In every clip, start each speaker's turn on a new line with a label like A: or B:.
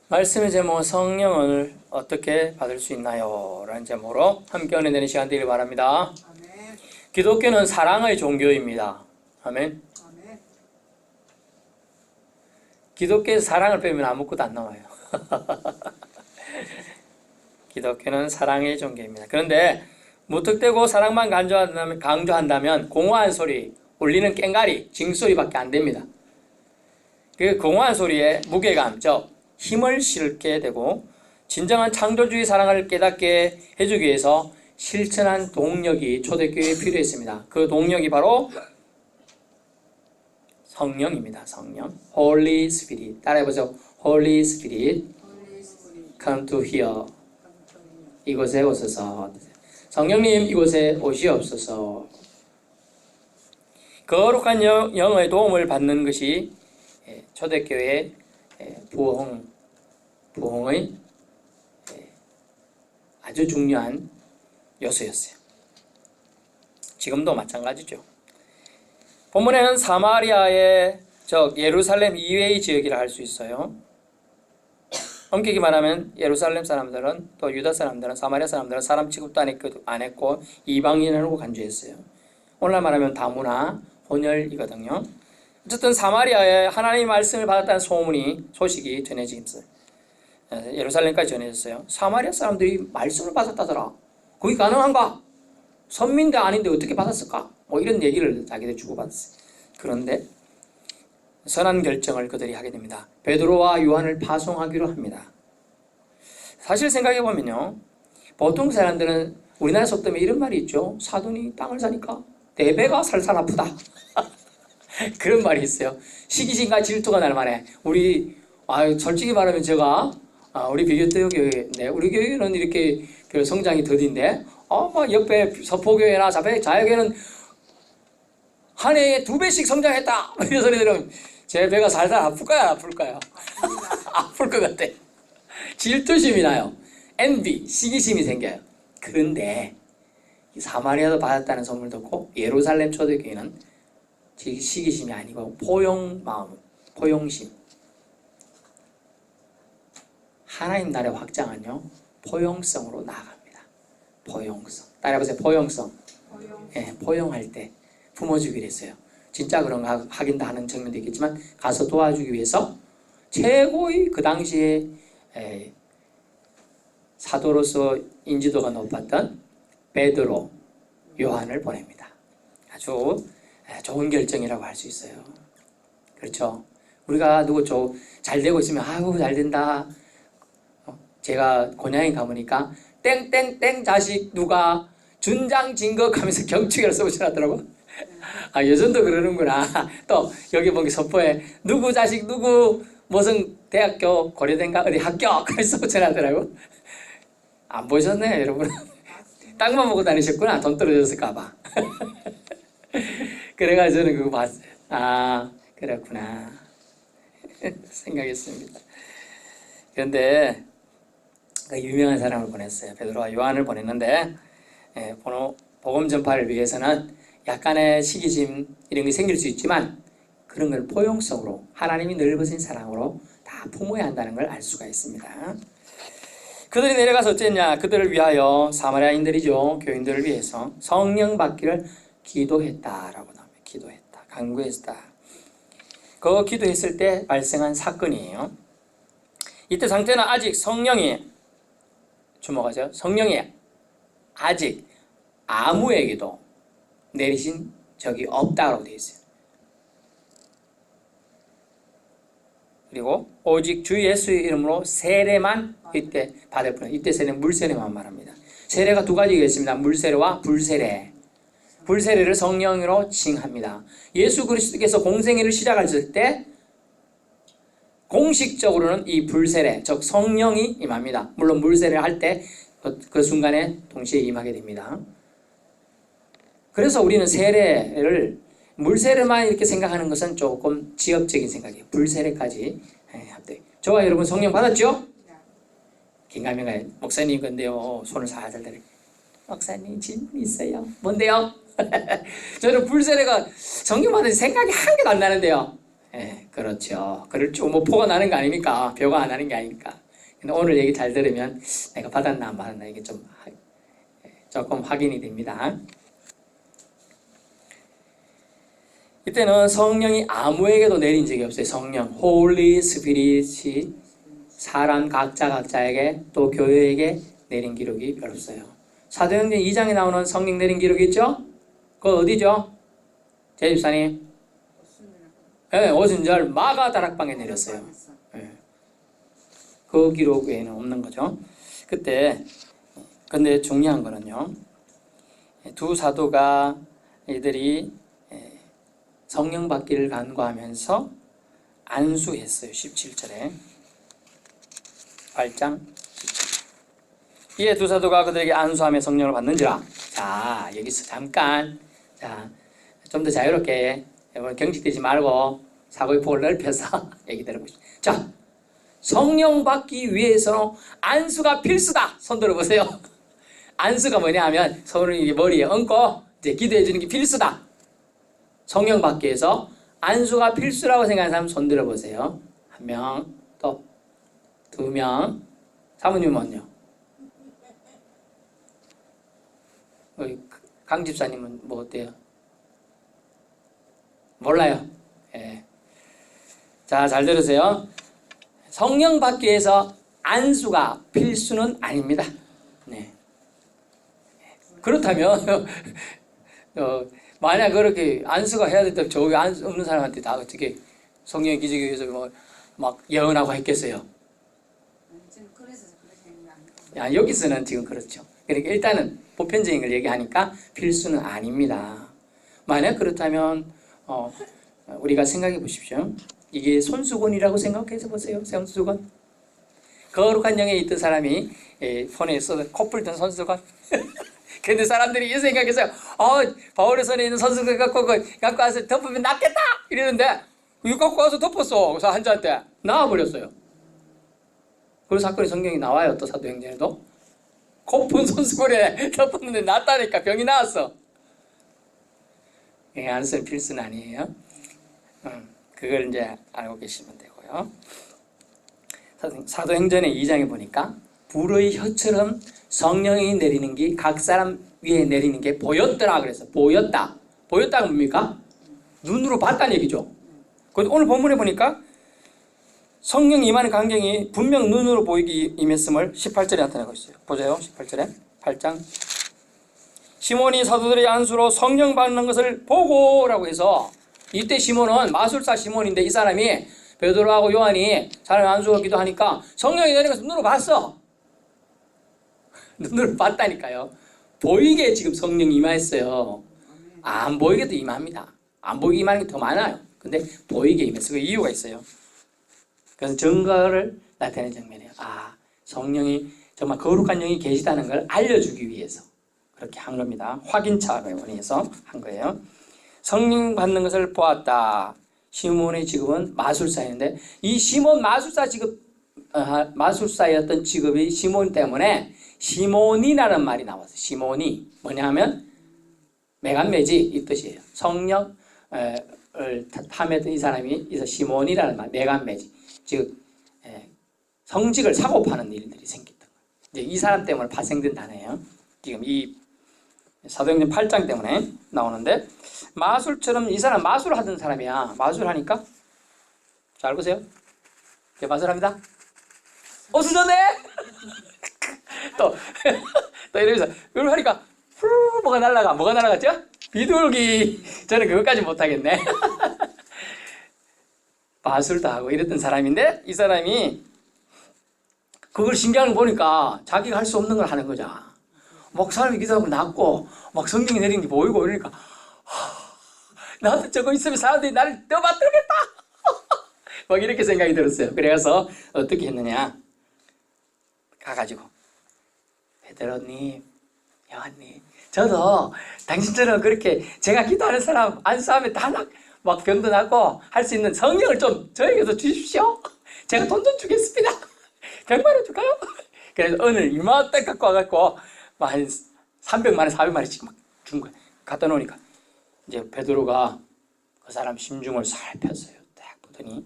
A: 말씀의 제목 성령을 어떻게 받을 수 있나요? 라는 제목으로 함께 은혜되는 시간 되길 바랍니다.
B: 아멘.
A: 기독교는 사랑의 종교입니다. 아멘.
B: 아멘.
A: 기독교에서 사랑을 빼면 아무것도 안 나와요. 기독교는 사랑의 종교입니다. 그런데 무턱대고 사랑만 강조한다면 공허한 소리, 울리는 꽹가리, 징소리밖에 안 됩니다. 그 공허한 소리에 무게감, 즉 힘을 실게 되고 진정한 창조주의 사랑을 깨닫게 해주기 위해서 실천한 동력이 초대교회에 필요했습니다. 그 동력이 바로 성령입니다. 성령. Holy Spirit. 따라해보죠. Holy Spirit, come to here. 이곳에 오소서. 성령님 이곳에 오시옵소서. 거룩한 영의 도움을 받는 것이 초대교회의 부흥의 아주 중요한 요소였어요. 지금도 마찬가지죠. 본문에는 사마리아의 즉 예루살렘 이외의 지역이라 할 수 있어요. 엄격히 말하면 예루살렘 사람들은 또 유다 사람들은 사마리아 사람들은 사람 취급도 안 했고 이방인이라고 간주했어요. 오늘날 말하면 다문화 혼혈이거든요. 어쨌든 사마리아에 하나님의 말씀을 받았다는 소식이 전해지고 있어요. 예루살렘까지 전해졌어요. 사마리아 사람들이 말씀을 받았다더라. 그게 가능한가? 선민도 아닌데 어떻게 받았을까? 뭐 이런 얘기를 자기들 주고받았어요. 그런데 선한 결정을 그들이 하게 됩니다. 베드로와 요한을 파송하기로 합니다. 사실 생각해보면요, 보통 사람들은 우리나라 속담에 이런 말이 있죠. 사돈이 땅을 사니까 내 배가 살살 아프다. 그런 말이 있어요. 시기심과 질투가 날 만해. 솔직히 말하면 제가 우리 비교대교 교회인데 우리 교회는 이렇게 성장이 더딘데 옆에 서포교회나 자유교회는 한 해에 2배씩 성장했다. 이런 소리 들으면 제 배가 살살 아플까요? 안 아플까요? 아플 것 같아. 질투심이 나요. envy, 시기심이 생겨요. 그런데 사마리아도 받았다는 소문을 듣고 예루살렘 초대교회는 시기심이 아니고 포용심. 하나님 나라의 확장은요, 포용성으로 나아갑니다. 포용성. 따라해보세요. 포용성. 예, 포용할 때 품어주기로 했어요. 진짜 그런가 하긴 하는 측면도 있겠지만 가서 도와주기 위해서 최고의 그 당시에 사도로서 인지도가 높았던 베드로, 요한을 보냅니다. 아주 좋은 결정이라고 할 수 있어요. 그렇죠? 우리가 누구 잘 되고 있으면 아이고 잘 된다. 제가 고향에 가보니까 땡땡땡 자식 누가 준장진극하면서 경축이라고 써붙여놨더라고. 여전도 그러는구나. 또 여기 보기 서포에 누구 자식 누구 무슨 대학교 고려대인가 어디 합격 그래서 써붙여놨더라고. 안 보셨네 여러분. 땅만 보고 다니셨구나. 돈 떨어졌을까봐. 그래가지고 저는 그거 봤어요. 그렇구나 생각했습니다. 그런데 그 유명한 사람을 보냈어요. 베드로와 요한을 보냈는데 복음 전파를 위해서는 약간의 시기심 이런 게 생길 수 있지만 그런 걸 포용성으로 하나님이 넓으신 사랑으로 다 품어야 한다는 걸 알 수가 있습니다. 그들이 내려가서 어쨌냐? 그들을 위하여 사마리아인들이죠. 교인들을 위해서 성령 받기를 기도했다라고 나옵니다. 기도했다. 간구했다. 그 기도했을 때 발생한 사건이에요. 이때 상태는 아직 성령이 주목하세요. 성령이 아직 아무에게도 내리신 적이 없다고 되어 있어요. 그리고 오직 주 예수의 이름으로 세례만 이때 받을 뿐이에요. 이때 세례는 물세례만 말합니다. 세례가 두 가지가 있습니다. 물세례와 불세례. 불세례를 성령으로 칭합니다. 예수 그리스도께서 공생애를 시작하셨을 때 공식적으로는 이 불세례, 즉 성령이 임합니다. 물론 물세례를 할 때 그 순간에 동시에 임하게 됩니다. 그래서 우리는 세례를 물세례만 이렇게 생각하는 것은 조금 지엽적인 생각이에요. 불세례까지 합니다. 저와 여러분 성령 받았죠? 긴가민가 목사님 근데요 손을 살살 들어. 목사님 질문 있어요. 뭔데요? 저는 불세례가 성령 받은 생각이 한 개도 안 나는데요. 예, 그렇죠. 그렇죠. 뭐 포가 나는 거 아니니까, 벼가 안 나는 게 아니니까. 근데 오늘 얘기 잘 들으면 내가 받았나 안 받았나 이게 좀 조금 확인이 됩니다. 이때는 성령이 아무에게도 내린 적이 없어요. 성령, Holy Spirit이 사람 각자에게 또 교회에게 내린 기록이 없어요. 사도행전 2장에 나오는 성령 내린 기록이 있죠? 그거 어디죠? 제 집사님? 네, 오순절 마가 다락방에 내렸어요. 네. 그 기록 외에는 없는 거죠. 그때 근데 중요한 거는요, 두 사도가 이들이 성령 받기를 간구하면서 안수했어요. 17절에 8장 17절. 이에 두 사도가 그들에게 안수하며 성령을 받는지라. 자, 여기서 잠깐, 자, 좀 더 자유롭게 경직되지 말고 사고의 폭을 넓혀서 얘기 들어보시죠. 자, 성령 받기 위해서는 안수가 필수다. 손 들어보세요. 안수가 뭐냐 하면 손을 머리에 얹고 이제 기도해 주는 게 필수다. 성령 받기 위해서 안수가 필수라고 생각하는 사람 손 들어보세요. 한 명, 또 두 명. 사모님은요? 강 집사님은 뭐 어때요? 몰라요. 예. 자, 잘 들으세요. 성령 받기 위해서 안수가 필수는 아닙니다. 네. 그렇다면 만약 그렇게 안수가 해야 된다면 저 안수 없는 사람한테 다 어떻게 성령의 기적에 의해서 뭐 막 예언하고 했겠어요? 야, 여기서는 지금 그렇죠. 그러니까 일단은 보편적인 걸 얘기하니까 필수는 아닙니다. 만약 그렇다면 우리가 생각해 보십시오. 이게 손수건이라고 생각해서 보세요. 손수건. 거룩한 영에 있던 사람이 폰에 써 코뿔 든 손수건. 근데 사람들이 이 생각해서 바울의 손에 있는 손수건 갖고 와서 덮으면 낫겠다 이러는데 이거 갖고 와서 덮었어. 그래서 환자한테 나와버렸어요. 그 사건이 성경에 나와요. 또 사도행전에도 코푼 손수건에 덮었는데 낫다니까 병이 나왔어. 안수는 필수는 아니에요. 그걸 이제 알고 계시면 되고요. 사도행전의 2장에 보니까 불의 혀처럼 성령이 내리는 게 각 사람 위에 내리는 게 보였더라 그래서 보였다. 보였다가 뭡니까? 눈으로 봤다는 얘기죠. 그런데 오늘 본문에 보니까 성령이 임하는 광경이 분명 눈으로 보이기 임했음을 18절에 나타내고 있어요. 보세요. 18절에 8장 시몬이 사도들의 안수로 성령 받는 것을 보고라고 해서 이때 시몬은 마술사 시몬인데 이 사람이 베드로하고 요한이 사람의 안수가 기도하니까 성령이 내리는 것을 눈으로 봤어. 눈으로 봤다니까요. 보이게 지금 성령이 임하였어요. 안 보이게도 임합니다. 안 보이게 임하는 게 더 많아요. 근데 보이게 임했어요. 그 이유가 있어요. 그래서 증거를 나타내는 장면이에요. 성령이 정말 거룩한 영이 계시다는 걸 알려주기 위해서 그렇게 한 겁니다. 확인차를 원해서 한 거예요. 성령 받는 것을 보았다. 시몬의 직업은 마술사였는데 이 시몬 마술사였던 직업이 시몬 때문에 시몬이라는 말이 나왔어요. 시몬이 뭐냐 하면 매간매지 이 뜻이에요. 성령을 탐했던 이 사람이 있어 시몬이라는 말, 매간매지. 즉 성직을 사고 파는 일들이 생겼던 거예요. 이제 이 사람 때문에 발생된 단어예요. 지금 이 사도행전 8장 때문에 나오는데 마술처럼 이 사람 마술을 하던 사람이야. 마술하니까 잘 보세요. 마술합니다. 수전네 또 이러면서 이걸 하니까 뭐가 날아갔죠? 비둘기. 저는 그것까지 못하겠네. 마술도 하고 이랬던 사람인데 이 사람이 그걸 신경을 보니까 자기가 할 수 없는 걸 하는 거죠. 막 사람이 기도하고 낫고 막 성경이 내리는 게 보이고 이러니까 나도 저거 있으면 사람들이 나를 떠받들겠다. 막 이렇게 생각이 들었어요. 그래서 어떻게 했느냐, 가가지고 베드로님, 요한님, 저도 당신처럼 그렇게 제가 기도하는 사람 안수하면 다 막 병도 낫고 할 수 있는 성령을 좀 저에게도 주십시오. 제가 돈 좀 주겠습니다. 100만 원 줄까요? 그래서 오늘 이만한 딱 갖고 와갖고 한 300만 원, 400만원씩 막 준 거예요. 갖다 놓으니까 이제 베드로가 그 사람 심중을 살폈어요. 딱 그랬더니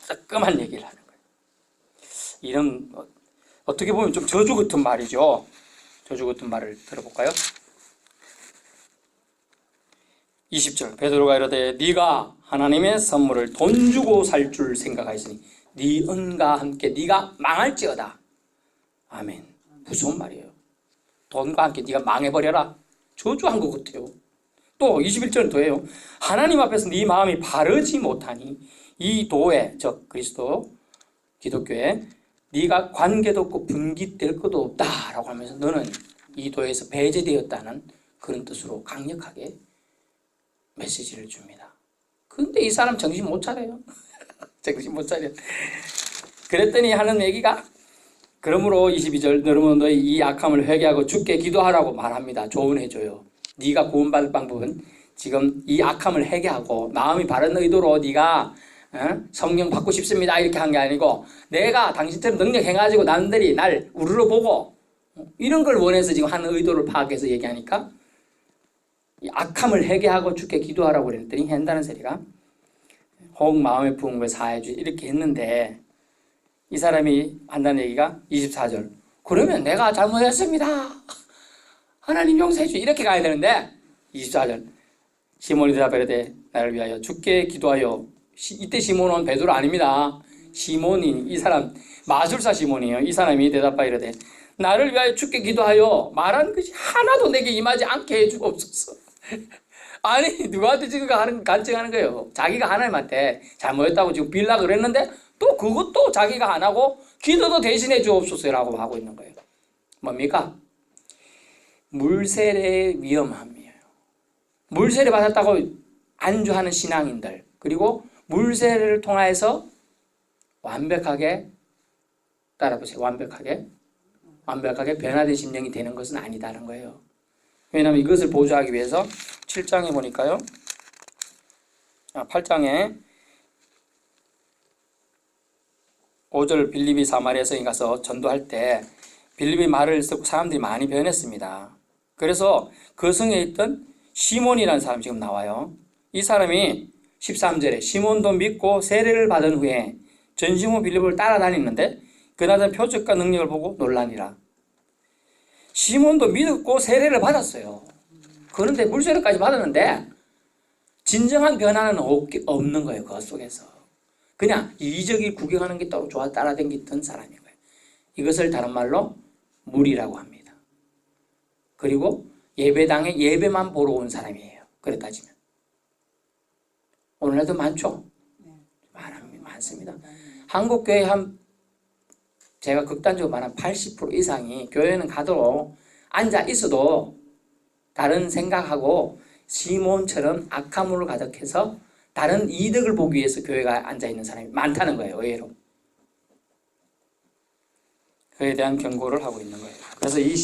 A: 따끔한 얘기를 하는 거예요. 이런 어떻게 보면 좀 저주 같은 말이죠. 저주 같은 말을 들어볼까요? 20절 베드로가 이르되 네가 하나님의 선물을 돈 주고 살 줄 생각하였으니 네 은과 함께 네가 망할지어다. 아멘. 무서운 말이에요. 돈과 함께 네가 망해버려라. 저주한 것 같아요. 또 21절은 더해요. 하나님 앞에서 네 마음이 바르지 못하니 이 도에 즉 그리스도 기독교에 네가 관계도 없고 분깃될 것도 없다라고 하면서 너는 이 도에서 배제되었다는 그런 뜻으로 강력하게 메시지를 줍니다. 근데 이 사람 정신 못 차려요. 정신 못 차려. 그랬더니 하는 얘기가 그러므로 22절 너는 너희 이 악함을 회개하고 주께 기도하라고 말합니다. 조언해줘요. 네가 구원받을 방법은 지금 이 악함을 회개하고 마음이 바른 의도로 네가 성령 받고 싶습니다 이렇게 한 게 아니고 내가 당신처럼 능력 행가지고 남들이 날 우르르 보고 이런 걸 원해서 지금 하는 의도를 파악해서 얘기하니까 이 악함을 회개하고 주께 기도하라고 그랬더니 한다는 소리가 혹 마음에 부은 걸 사해 주 이렇게 했는데 이 사람이 한다는 얘기가 24절 그러면 내가 잘못했습니다. 하나님 용서해 주 이렇게 가야 되는데 24절 시몬이 대답하되 나를 위하여 주께 기도하여 이때 시몬은 베드로 아닙니다. 시몬이 이 사람 마술사 시몬이에요. 이 사람이 대답하여 이르되 나를 위하여 주께 기도하여 말한 것이 하나도 내게 임하지 않게 해주옵소서. 아니 누구한테 지금 간증하는 거예요. 자기가 하나님한테 잘못했다고 지금 빌라고 그랬는데 또 그것도 자기가 안 하고 기도도 대신해 주옵소서라고 하고 있는 거예요. 뭡니까? 물세례의 위험함이에요. 물세례 받았다고 안주하는 신앙인들 그리고 물세례를 통해서 완벽하게 따라보세요. 완벽하게 변화된 심령이 되는 것은 아니다는 거예요. 왜냐하면 이것을 보조하기 위해서 7장에 보니까요. 8장에 5절 빌립이 사마리아성에 가서 전도할 때 빌립이 말을 듣고 사람들이 많이 변했습니다. 그래서 그 성에 있던 시몬이라는 사람이 지금 나와요. 이 사람이 13절에 시몬도 믿고 세례를 받은 후에 전심으로 빌립을 따라다니는데 그날은 표적과 능력을 보고 놀라니라. 시몬도 믿었고 세례를 받았어요. 그런데 물세례까지 받았는데 진정한 변화는 없는 거예요. 그 속에서. 그냥 이적이 구경하는 게 좋아 따라다니던 사람인 거예요. 이것을 다른 말로 무리라고 합니다. 그리고 예배당에 예배만 보러 온 사람이에요. 그래 따지면. 오늘날도 많죠? 많습니다. 한국교회 제가 극단적으로 말하면 80% 이상이 교회는 가도 앉아 있어도 다른 생각하고 시몬처럼 악함으로 가득해서 다른 이득을 보기 위해서 교회가 앉아있는 사람이 많다는 거예요. 의외로. 그에 대한 경고를 하고 있는 거예요. 그래서 이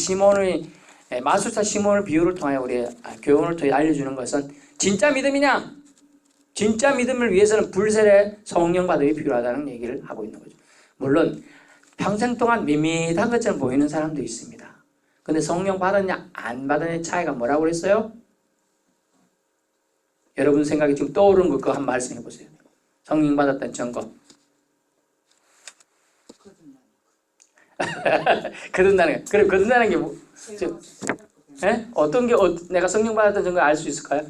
A: 마술사 시몬을 비유를 통해 우리 교훈을 통해 알려주는 것은 진짜 믿음이냐? 진짜 믿음을 위해서는 불세례 성령 받음이 필요하다는 얘기를 하고 있는 거죠. 물론 평생 동안 밋밋한 것처럼 보이는 사람도 있습니다. 근데 성령 받았냐 안 받았냐의 차이가 뭐라고 그랬어요? 여러분 생각에 지금 떠오르는 거 그거 한번 말씀해 보세요. 성령 받았다는 증거. 거듭나는 거. 그럼 거듭나는 게 뭐? 어떤 게 내가 성령 받았다는 증거 알 수 있을까요?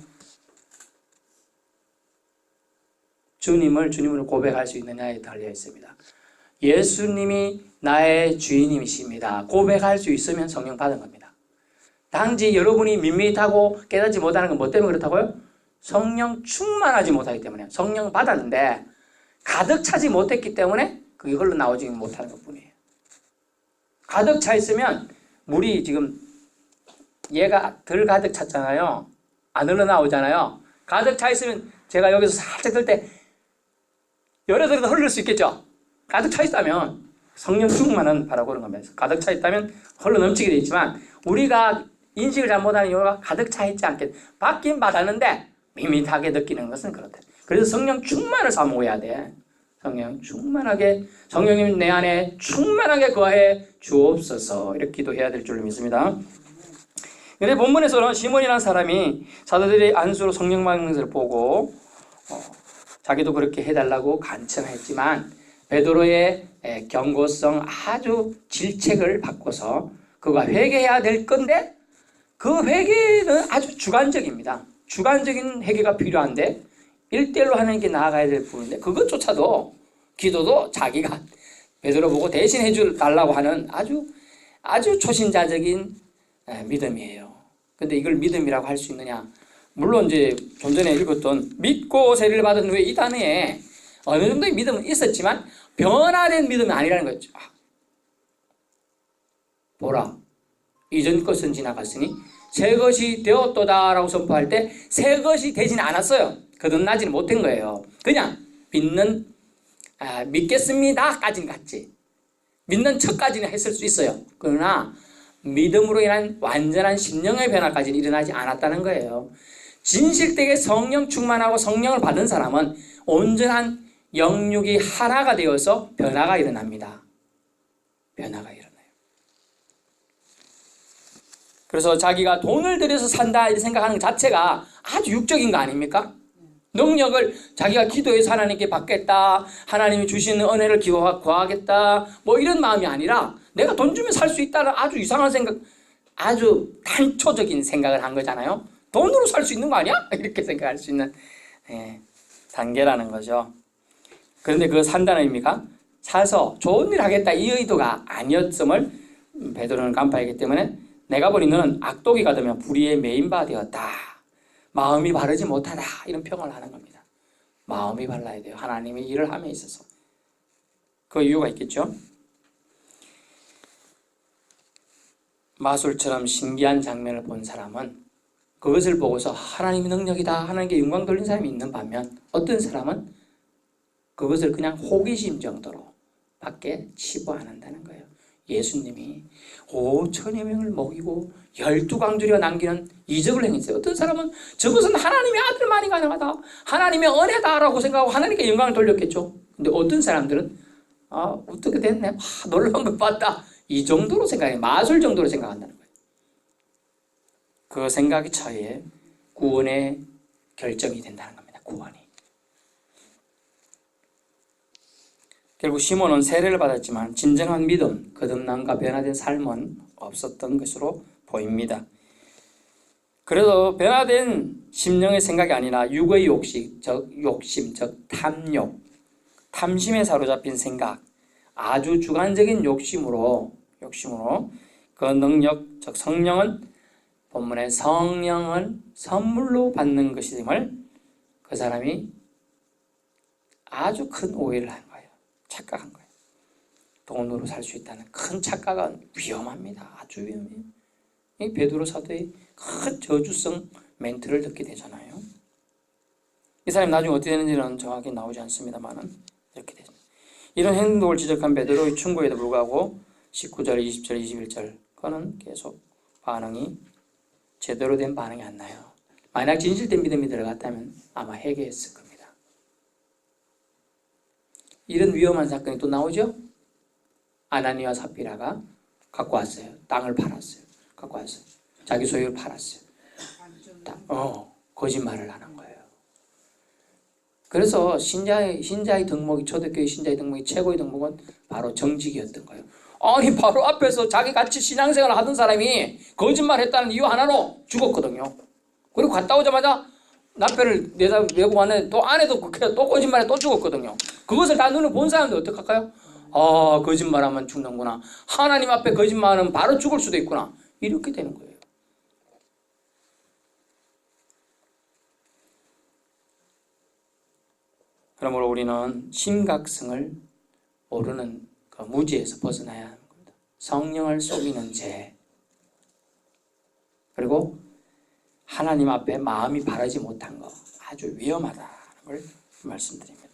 A: 주님을 고백할 수 있느냐에 달려 있습니다. 예수님이 나의 주인님이십니다. 고백할 수 있으면 성령 받은 겁니다. 단지 여러분이 밋밋하고 깨닫지 못하는 건 뭐 때문에 그렇다고요? 성령 충만하지 못하기 때문에. 성령 받았는데 가득 차지 못했기 때문에 그걸로 나오지 못하는 것뿐이에요. 가득 차 있으면 물이 지금 얘가 덜 가득 찼잖아요. 안 흘러나오잖아요. 가득 차 있으면 제가 여기서 살짝 들 때 열어들어도 흐를 수 있겠죠. 가득 차 있다면 성령 충만은 바로 그런 겁니다. 가득 차 있다면 흘러 넘치게 돼 있지만 우리가 인식을 잘못하는 이유가 가득 차 있지 않게 받긴 받았는데 밋밋하게 느끼는 것은 그렇다. 그래서 성령 충만을 사모해야 돼. 성령 충만하게 성령님 내 안에 충만하게 거해 주옵소서 이렇게 기도해야 될 줄 믿습니다. 근데 본문에서는 시몬이라는 사람이 사도들이 안수로 성령 받는 것을 보고 자기도 그렇게 해달라고 간청했지만 베드로의 경고성 아주 질책을 바꿔서 그가 회개해야 될 건데 그 회개는 아주 주관적입니다. 주관적인 회개가 필요한데 1대1로 하나님께 나아가야 될 부분인데 그것조차도 기도도 자기가 베드로 보고 대신 해줄 달라고 하는 아주 초신자적인 믿음이에요. 근데 이걸 믿음이라고 할 수 있느냐? 물론 이제 좀 전에 읽었던 믿고 세례를 받은 후에 이 단어에 어느 정도의 믿음은 있었지만 변화된 믿음은 아니라는 거죠. 보라, 이전 것은 지나갔으니 새 것이 되었도다라고 선포할 때 새 것이 되지는 않았어요. 거듭나지는 못한 거예요. 그냥 믿겠습니다까지는 갔지. 믿는 척까지는 했을 수 있어요. 그러나 믿음으로 인한 완전한 심령의 변화까지는 일어나지 않았다는 거예요. 진실되게 성령 충만하고 성령을 받은 사람은 온전한 영육이 하나가 되어서 변화가 일어납니다. 변화가 일어나요. 그래서 자기가 돈을 들여서 산다 이렇게 생각하는 것 자체가 아주 육적인 거 아닙니까? 능력을 자기가 기도해서 하나님께 받겠다, 하나님이 주시는 은혜를 구하겠다, 뭐 이런 마음이 아니라 내가 돈 주면 살 수 있다는 아주 이상한 생각, 아주 단초적인 생각을 한 거잖아요. 돈으로 살 수 있는 거 아니야? 이렇게 생각할 수 있는 단계라는 거죠. 그런데 그거 산다는 의미가 사서 좋은 일 하겠다 이 의도가 아니었음을 베드로는 간파했기 때문에 내가 보니 너는 악독이가 되면 불의의 메인바 되었다. 마음이 바르지 못하다. 이런 평을 하는 겁니다. 마음이 발라야 돼요. 하나님의 일을 함에 있어서. 그 이유가 있겠죠. 마술처럼 신기한 장면을 본 사람은 그것을 보고서 하나님의 능력이다. 하나님께 영광 돌린 사람이 있는 반면 어떤 사람은 그것을 그냥 호기심 정도로 밖에 치부 안 한다는 거예요. 예수님이 5천여 명을 먹이고 12광주리가 남기는 이적을 행했어요. 어떤 사람은 저것은 하나님의 아들만이 가능하다. 하나님의 은혜다라고 생각하고 하나님께 영광을 돌렸겠죠. 근데 어떤 사람들은 어떻게 됐네. 놀라운 것 봤다. 이 정도로 생각해. 마술 정도로 생각한다는 거예요. 그 생각의 차이에 구원의 결정이 된다는 겁니다. 구원이. 결국 시몬은 세례를 받았지만 진정한 믿음, 거듭남과 변화된 삶은 없었던 것으로 보입니다. 그래도 변화된 심령의 생각이 아니라 육의 욕심, 즉 탐욕, 탐심에 사로잡힌 생각, 아주 주관적인 욕심으로 그 능력, 즉 성령은 본문의 성령은 선물로 받는 것임을 그 사람이 아주 큰 오해를 한 거예요. 착각한 거예요. 돈으로 살 수 있다는 큰 착각은 위험합니다. 아주 위험해요. 이 베드로 사도의 큰 저주성 멘트를 듣게 되잖아요. 이 사람이 나중에 어떻게 되는지는 정확히 나오지 않습니다만은 이렇게 되죠. 이런 행동을 지적한 베드로의 충고에도 불구하고 19절, 20절, 21절 그거는 계속 반응이 제대로 된 반응이 안 나요. 만약 진실된 믿음이 들어갔다면 아마 회개했을 겁니다. 이런 위험한 사건이 또 나오죠. 아나니와 삽비라가 갖고 왔어요. 땅을 팔았어요. 갖고 왔어요. 자기 소유를 팔았어요. 거짓말을 하는 거예요. 그래서 신자의 덕목이, 초대교회 신자의 덕목이 최고의 덕목은 바로 정직이었던 거예요. 아니 바로 앞에서 자기 같이 신앙생활을 하던 사람이 거짓말했다는 이유 하나로 죽었거든요. 그리고 갔다 오자마자 남편을 내고 왔는데 또 아내도 또 거짓말에 또 죽었거든요. 그것을 다 눈을 본 사람들 어떡할까요? 거짓말하면 죽는구나. 하나님 앞에 거짓말하면 바로 죽을 수도 있구나. 이렇게 되는 거예요. 그러므로 우리는 심각성을 모르는 그 무지에서 벗어나야 하는 겁니다. 성령을 속이는 죄, 그리고 하나님 앞에 마음이 바르지 못한 거 아주 위험하다는 걸 말씀드립니다.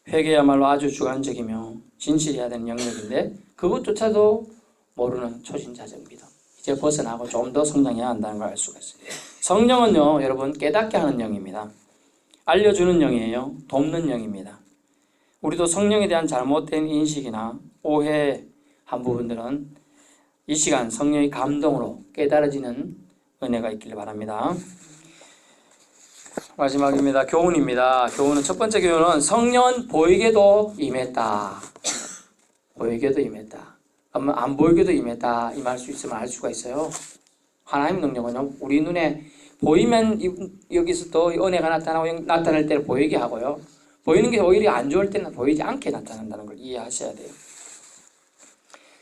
A: 회개야말로 아주 주관적이며 진실해야 되는 영역인데 그것조차도 모르는 초신자적 믿음. 이제 벗어나고 좀 더 성장해야 한다는 걸 알 수가 있습니다. 성령은요, 여러분 깨닫게 하는 영입니다. 알려주는 영이에요. 돕는 영입니다. 우리도 성령에 대한 잘못된 인식이나 오해한 부분들은 이 시간 성령의 감동으로 깨달아지는 은혜가 있기를 바랍니다. 마지막입니다. 교훈입니다. 교훈은 첫 번째 교훈은 성령은 보이게도 임했다. 보이게도 임했다. 안 보이게도 임했다. 임할 수 있으면 알 수가 있어요. 하나님의 능력은요, 우리 눈에 보이면 여기서 또 은혜가 나타나고 나타날 때는 보이게 하고요. 보이는 게 오히려 안 좋을 때는 보이지 않게 나타난다는 걸 이해하셔야 돼요.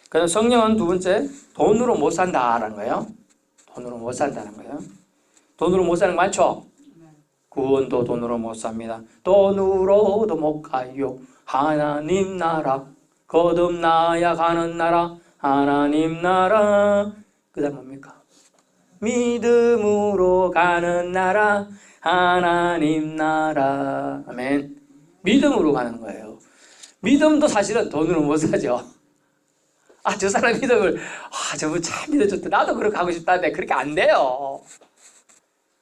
A: 그래서 성령은 두 번째, 돈으로 못 산다라는 거예요. 돈으로 못 산다는 거예요. 돈으로 못 사는 거 많죠? 구원도 돈으로 못 삽니다. 돈으로도 못 가요. 하나님 나라 거듭나야 가는 나라 하나님 나라. 그 다음 뭡니까? 믿음으로 가는 나라 하나님 나라. 아멘. 믿음으로 가는 거예요. 믿음도 사실은 돈으로 못 사죠. 아, 저 사람 믿음을, 저분 참 믿어줬다. 나도 그렇게 하고 싶다는데 그렇게 안 돼요.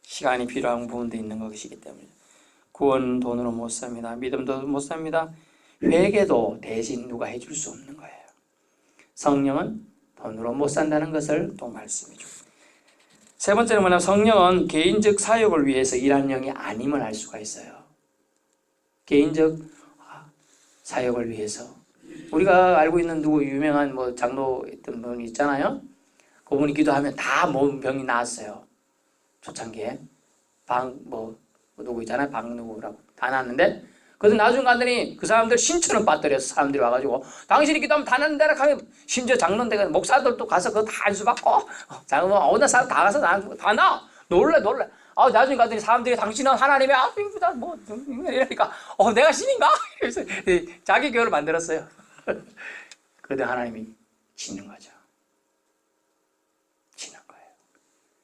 A: 시간이 필요한 부분도 있는 것이기 때문에. 구원 돈으로 못 삽니다. 믿음도 못 삽니다. 회개도 대신 누가 해줄 수 없는 거예요. 성령은 돈으로 못 산다는 것을 또 말씀해 줍니다. 세 번째는 뭐냐면 성령은 개인적 사역을 위해서 일하는 영이 아님을 알 수가 있어요. 개인적 사역을 위해서. 우리가 알고 있는 누구 유명한 장로 있던 분이 있잖아요. 그분이 기도하면 다 몸 병이 나았어요. 초창기에 누구 있잖아요. 누구라고 다 나았는데, 그래서 나중에 갔더니 그 사람들 신천을 빠뜨려서 사람들이 와가지고 당신이 기도하면 다 나는데라 하면, 심지어 장로인데가 목사들도 가서 그거 다 안수 받고 어느 사람 다 가서 다 나. 놀래. 나중에 갔더니 사람들이 당신은 하나님의 아들이다 이러니까 내가 신인가? 그래서 자기 교회를 만들었어요. 그런데 하나님이 치는 거죠. 치는 거예요.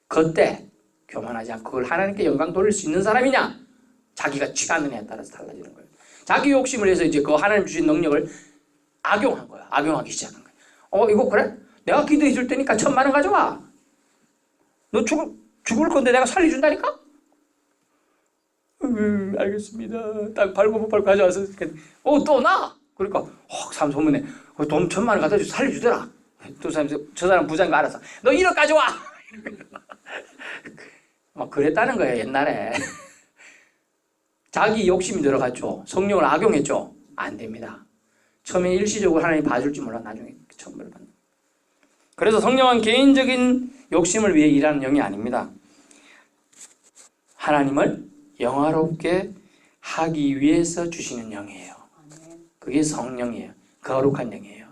A: 그때 교만하지 않고 그걸 하나님께 영광 돌릴 수 있는 사람이냐? 자기가 취하느냐에 따라서 달라지는 거예요. 자기 욕심을 해서 이제 그 하나님 주신 능력을 악용한 거야. 악용하기 시작한 거야. 이거 그래? 내가 기도해 줄 테니까 1,000만 원 가져와. 너 죽을 건데 내가 살려준다니까? 알겠습니다. 딱 팔고 가져와서 또 나? 그러니까 사람 소문에 돈 1,000만 원 갖다 줘 살려주더라. 또 저 사람 부자인가 알아서 너 1억 가져와. 막 그랬다는 거예요. 옛날에. 자기 욕심이 들어갔죠. 성령을 악용했죠. 안 됩니다. 처음에 일시적으로 하나님 봐줄지 몰라 나중에 천벌을 받는. 그래서 성령은 개인적인 욕심을 위해 일하는 영이 아닙니다. 하나님을 영화롭게 하기 위해서 주시는 영이에요. 그게 성령이에요. 거룩한 영이에요.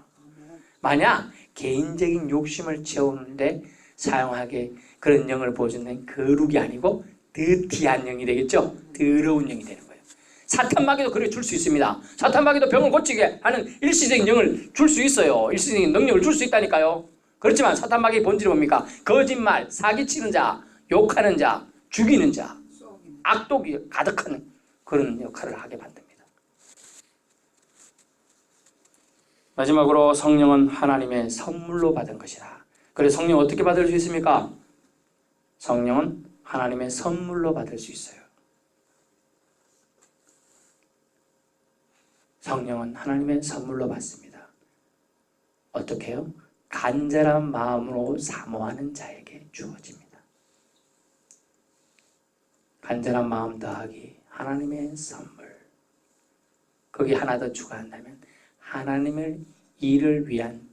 A: 만약 개인적인 욕심을 채우는데 사용하게 그런 영을 보여주는 거룩이 아니고 더티한 영이 되겠죠. 더러운 영이 되는 거예요. 사탄마귀도 그렇게 줄 수 있습니다. 사탄마귀도 병을 고치게 하는 일시적인 영을 줄 수 있어요. 일시적인 능력을 줄 수 있다니까요. 그렇지만 사탄마귀의 본질이 뭡니까? 거짓말, 사기치는 자, 욕하는 자, 죽이는 자, 악독이 가득한 그런 역할을 하게 만듭니다. 마지막으로 성령은 하나님의 선물로 받은 것이라. 그래서 성령 어떻게 받을 수 있습니까? 성령은 하나님의 선물로 받을 수 있어요. 성령은 하나님의 선물로 받습니다. 어떻게 해요? 간절한 마음으로 사모하는 자에게 주어집니다. 간절한 마음 더하기 하나님의 선물. 거기 하나 더 추가한다면 하나님의 일을 위한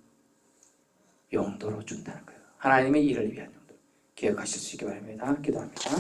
A: 용도로 준다는 거예요. 하나님의 일을 위한 용도. 기억하실 수 있기 바랍니다. 기도합니다.